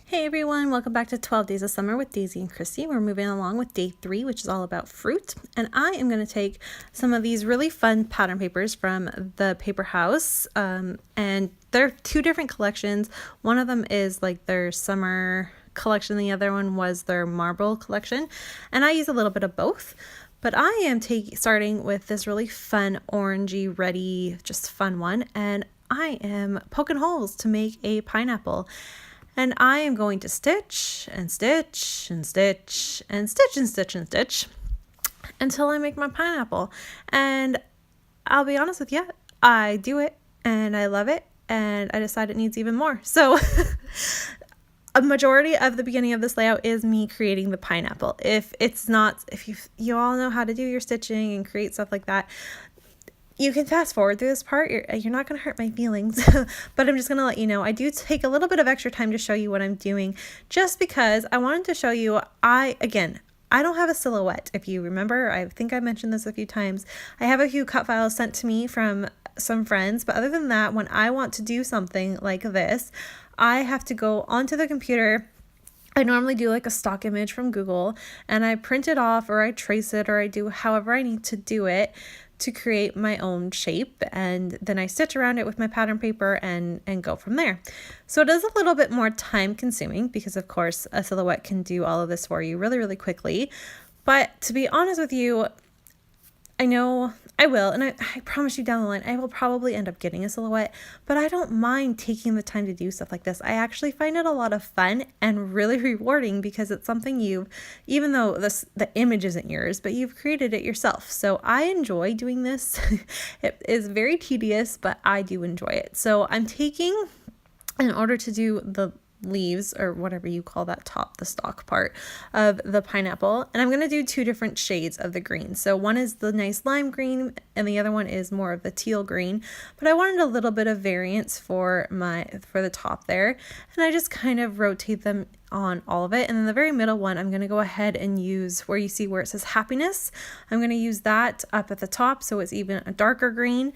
Hey everyone, welcome back to 12 Days of Summer with Daisy and Christy. We're moving along with day 3, which is all about fruit. And I am going to take some of these really fun pattern papers from the paper house. And they're 2 different collections. One of them is like their summer collection. The other one was their marble collection. And I use a little bit of both. But I am starting with this really fun orangey, reddy, just fun one. And I am poking holes to make a pineapple. And I am going to stitch and stitch and stitch and stitch and stitch and stitch until I make my pineapple. And I'll be honest with you, I do it and I love it and I decide it needs even more. So a majority of the beginning of this layout is me creating the pineapple. If you all know how to do your stitching and create stuff like that, you can fast forward through this part. You're not going to hurt my feelings, but I'm just going to let you know I do take a little bit of extra time to show you what I'm doing just because I wanted to show you, I don't have a silhouette. If you remember, I think I mentioned this a few times. I have a few cut files sent to me from some friends, but other than that, when I want to do something like this, I have to go onto the computer. I normally do like a stock image from Google and I print it off or I trace it or I do however I need to do it to create my own shape, and then I stitch around it with my pattern paper and go from there. So it is a little bit more time consuming because of course a silhouette can do all of this for you really, really quickly. But to be honest with you, I know I will, and I promise you down the line, I will probably end up getting a silhouette, but I don't mind taking the time to do stuff like this. I actually find it a lot of fun and really rewarding because it's something even though the image isn't yours, but you've created it yourself. So I enjoy doing this. It is very tedious, but I do enjoy it. So I'm taking, in order to do the leaves or whatever you call that top, the stalk part of the pineapple, and I'm going to do 2 different shades of the green. So one is the nice lime green and the other one is more of the teal green, but I wanted a little bit of variance for the top there, and I just kind of rotate them on all of it. And then the very middle one, I'm going to go ahead and use where you see where it says happiness. I'm going to use that up at the top so it's even a darker green.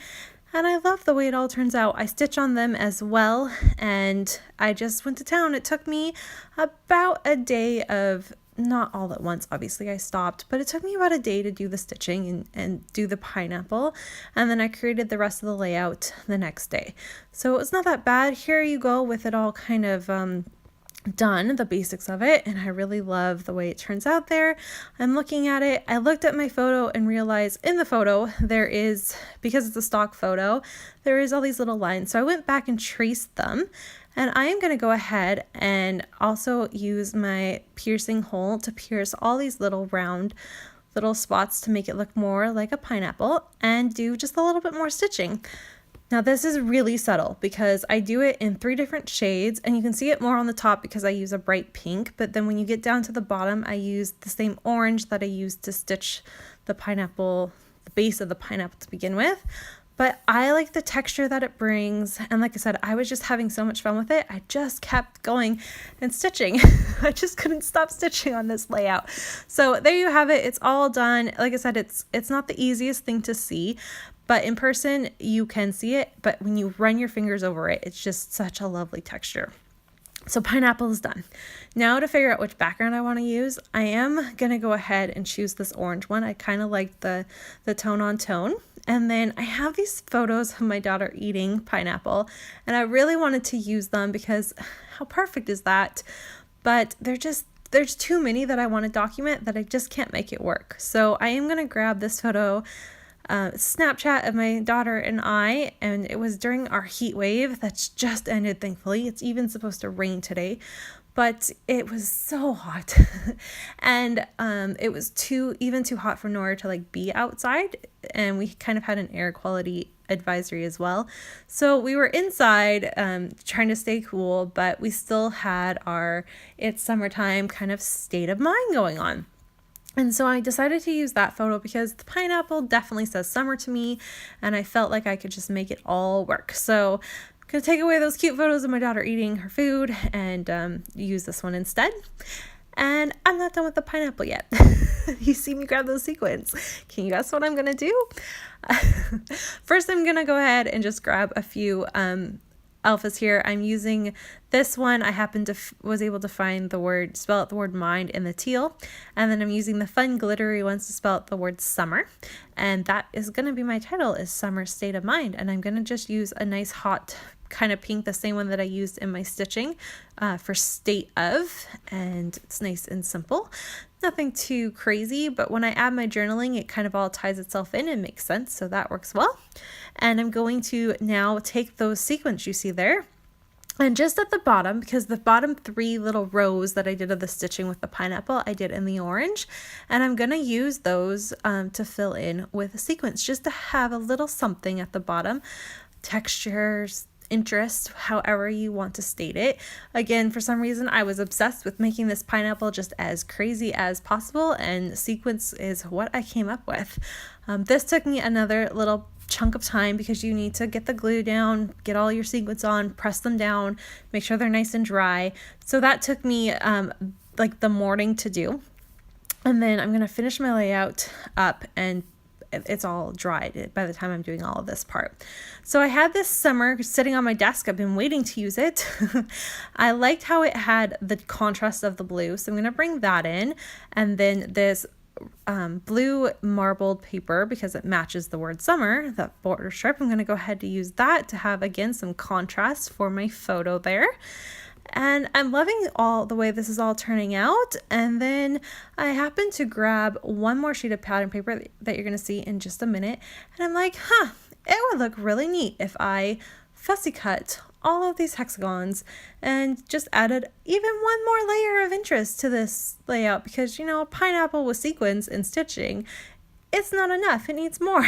And I love the way it all turns out. I stitch on them as well, and I just went to town. It took me about a day of, not all at once, obviously I stopped, but it took me about a day to do the stitching and do the pineapple, and then I created the rest of the layout the next day. So it was not that bad. Here you go with it all kind of done, the basics of it, and I really love the way it turns out there. I'm looking at it. I looked at my photo and realized in the photo there is, because it's a stock photo, there is all these little lines. So I went back and traced them, and I am going to go ahead and also use my piercing hole to pierce all these little round little spots to make it look more like a pineapple and do just a little bit more stitching. Now this is really subtle because I do it in 3 different shades, and you can see it more on the top because I use a bright pink, but then when you get down to the bottom, I use the same orange that I used to stitch the pineapple, the base of the pineapple to begin with. But I like the texture that it brings, and like I said, I was just having so much fun with it. I just kept going and stitching. I just couldn't stop stitching on this layout. So there you have it. It's all done. Like I said, it's not the easiest thing to see, but in person you can see it, but when you run your fingers over it, it's just such a lovely texture. So pineapple is done. Now to figure out which background I want to use, I am going to go ahead and choose this orange one. I kind of like the tone on tone. And then I have these photos of my daughter eating pineapple, and I really wanted to use them because how perfect is that? But there's too many that I want to document that I just can't make it work. So I am going to grab this photo, Snapchat of my daughter and I, and it was during our heat wave that's just ended, thankfully. It's even supposed to rain today, but it was so hot and it was too hot for Nora to like be outside, and we kind of had an air quality advisory as well, so we were inside trying to stay cool, but we still had our it's summertime kind of state of mind going on. And so I decided to use that photo because the pineapple definitely says summer to me, and I felt like I could just make it all work. So I'm going to take away those cute photos of my daughter eating her food and use this one instead. And I'm not done with the pineapple yet. You see me grab those sequins. Can you guess what I'm going to do? First, I'm going to go ahead and just grab a few alphas here. I'm using this one. I happened to was able to find the word, spell out the word mind in the teal. And then I'm using the fun glittery ones to spell out the word summer. And that is going to be my title, is Summer State of Mind. And I'm going to just use a nice hot kind of pink, the same one that I used in my stitching for state of, and it's nice and simple. Nothing too crazy, but when I add my journaling, it kind of all ties itself in and makes sense, so that works well. And I'm going to now take those sequins you see there, and just at the bottom, because the bottom 3 little rows that I did of the stitching with the pineapple, I did in the orange, and I'm going to use those to fill in with a sequence, just to have a little something at the bottom, textures, interest, however you want to state it. Again, for some reason, I was obsessed with making this pineapple just as crazy as possible, and sequence is what I came up with. This took me another little chunk of time because you need to get the glue down, get all your sequins on, press them down, make sure they're nice and dry. So that took me like the morning to do. And then I'm going to finish my layout up, and it's all dried by the time I'm doing all of this part. So I had this summer sitting on my desk. I've been waiting to use it. I liked how it had the contrast of the blue, so I'm going to bring that in. And then this blue marbled paper, because it matches the word summer, that border strip, I'm going to go ahead to use that to have, again, some contrast for my photo there. And I'm loving all the way this is all turning out. And then I happened to grab one more sheet of pattern paper that you're going to see in just a minute. And I'm like, it would look really neat if I fussy cut all of these hexagons and just added even one more layer of interest to this layout, because, you know, a pineapple with sequins and stitching, it's not enough. It needs more.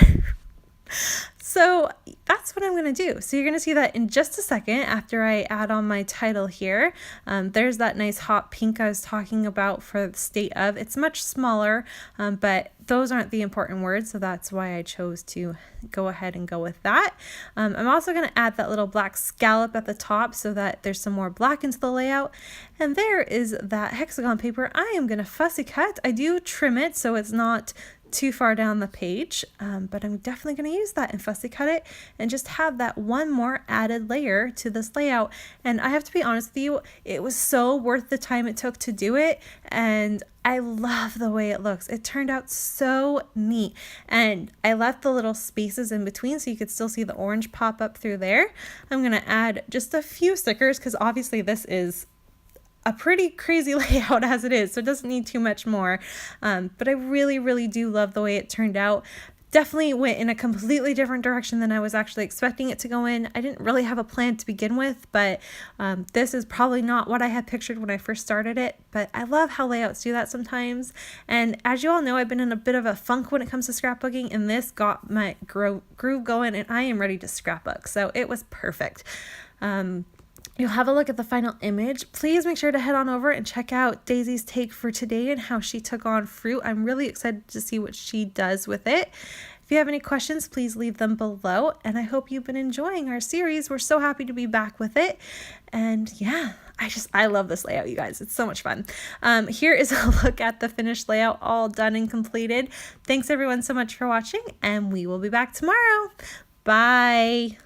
So that's what I'm going to do. So you're going to see that in just a second after I add on my title here. There's that nice hot pink I was talking about for the state of. It's much smaller, but those aren't the important words, so that's why I chose to go ahead and go with that. I'm also going to add that little black scallop at the top so that there's some more black into the layout. And there is that hexagon paper I am going to fussy cut. I do trim it so it's not too far down the page, but I'm definitely going to use that and fussy cut it and just have that one more added layer to this layout. And I have to be honest with you, it was so worth the time it took to do it, and I love the way it looks. It turned out so neat, and I left the little spaces in between so you could still see the orange pop up through there. I'm going to add just a few stickers because obviously this is a pretty crazy layout as it is, so it doesn't need too much more, but I really, really do love the way it turned out. Definitely went in a completely different direction than I was actually expecting it to go in. I didn't really have a plan to begin with, but this is probably not what I had pictured when I first started it, but I love how layouts do that sometimes. And as you all know, I've been in a bit of a funk when it comes to scrapbooking, and this got my groove going, and I am ready to scrapbook, so it was perfect. You'll have a look at the final image. Please make sure to head on over and check out Daisie's take for today and how she took on fruit. I'm really excited to see what she does with it. If you have any questions, please leave them below. And I hope you've been enjoying our series. We're so happy to be back with it. And yeah, I love this layout, you guys. It's so much fun. Here is a look at the finished layout, all done and completed. Thanks everyone so much for watching, and we will be back tomorrow. Bye.